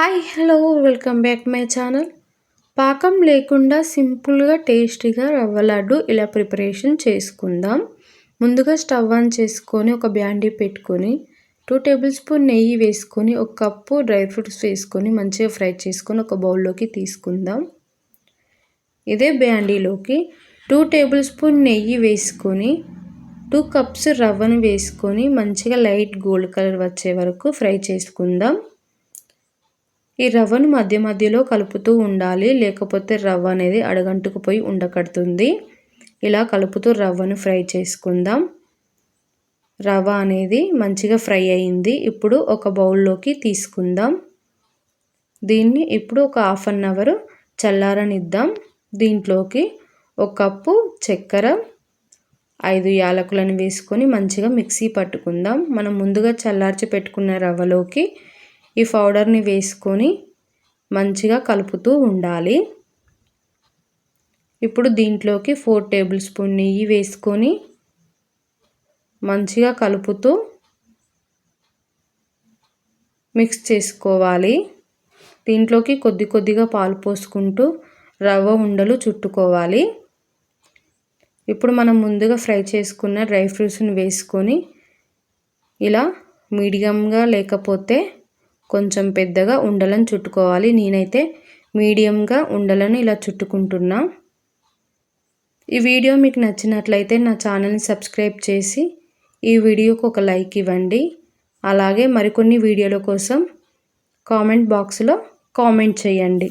Hi hello welcome back my channel. పాకం లేకుండా సింపుల్గా టేస్టీగా రవ్వ లడ్డు ఇలా ప్రిపరేషన్ చేసుకుందాం. ముందుగా స్టవ్ ఆన్ చేసుకొని ఒక బ్యాండీ పెట్టుకొని 2 టేబుల్ స్పూన్ నెయ్యి వేసుకొని ఒక కప్పు డ్రై ఫ్రూట్స్ వేసుకొని మంచిగా ఫ్రై చేసుకొని ఒక బౌల్లోకి తీసుకుందాం. ఇదే బ్యాండీలోకి 2 టేబుల్ స్పూన్ నెయ్యి వేసుకొని 2 కప్స్ రవ్వను వేసుకొని మంచిగా లైట్ గోల్డ్ కలర్ వచ్చే వరకు ఫ్రై చేసుకుందాం. ఈ రవ్వను మధ్య మధ్యలో కలుపుతూ ఉండాలి, లేకపోతే రవ్వ అనేది అడగంటుకుపోయి ఉండకడుతుంది. ఇలా కలుపుతూ రవ్వను ఫ్రై చేసుకుందాం. రవ్వ అనేది మంచిగా ఫ్రై అయింది. ఇప్పుడు ఒక బౌల్లోకి తీసుకుందాం. దీన్ని ఇప్పుడు ఒక హాఫ్ అన్ అవర్ చల్లారనిద్దాం. దీంట్లోకి ఒక కప్పు చక్కెర, 5 యాలకులను వేసుకొని మంచిగా మిక్సీ పట్టుకుందాం. మనం ముందుగా చల్లార్చి పెట్టుకున్న రవ్వలోకి ఈ పౌడర్ని వేసుకొని మంచిగా కలుపుతూ ఉండాలి. ఇప్పుడు దీంట్లోకి 4 టేబుల్ స్పూన్ నెయ్యి వేసుకొని మంచిగా కలుపుతూ మిక్స్ చేసుకోవాలి. దీంట్లోకి కొద్ది కొద్దిగా పాలు పోసుకుంటూ రవ్వ ఉండలు చుట్టుకోవాలి. ఇప్పుడు మనం ముందుగా ఫ్రై చేసుకున్న డ్రై ఫ్రూట్స్ని వేసుకొని ఇలా మీడియంగా లేకపోతే కొంచెం పెద్దగా ఉండలను చుట్టుకోవాలి. నేనైతే మీడియంగా ఉండలను ఇలా చుట్టుకుంటున్నా. ఈ వీడియో మీకు నచ్చినట్లయితే నా ఛానల్ని సబ్స్క్రైబ్ చేసి ఈ వీడియోకి ఒక లైక్ ఇవ్వండి. అలాగే మరికొన్ని వీడియోల కోసం కామెంట్ బాక్స్లో కామెంట్ చేయండి.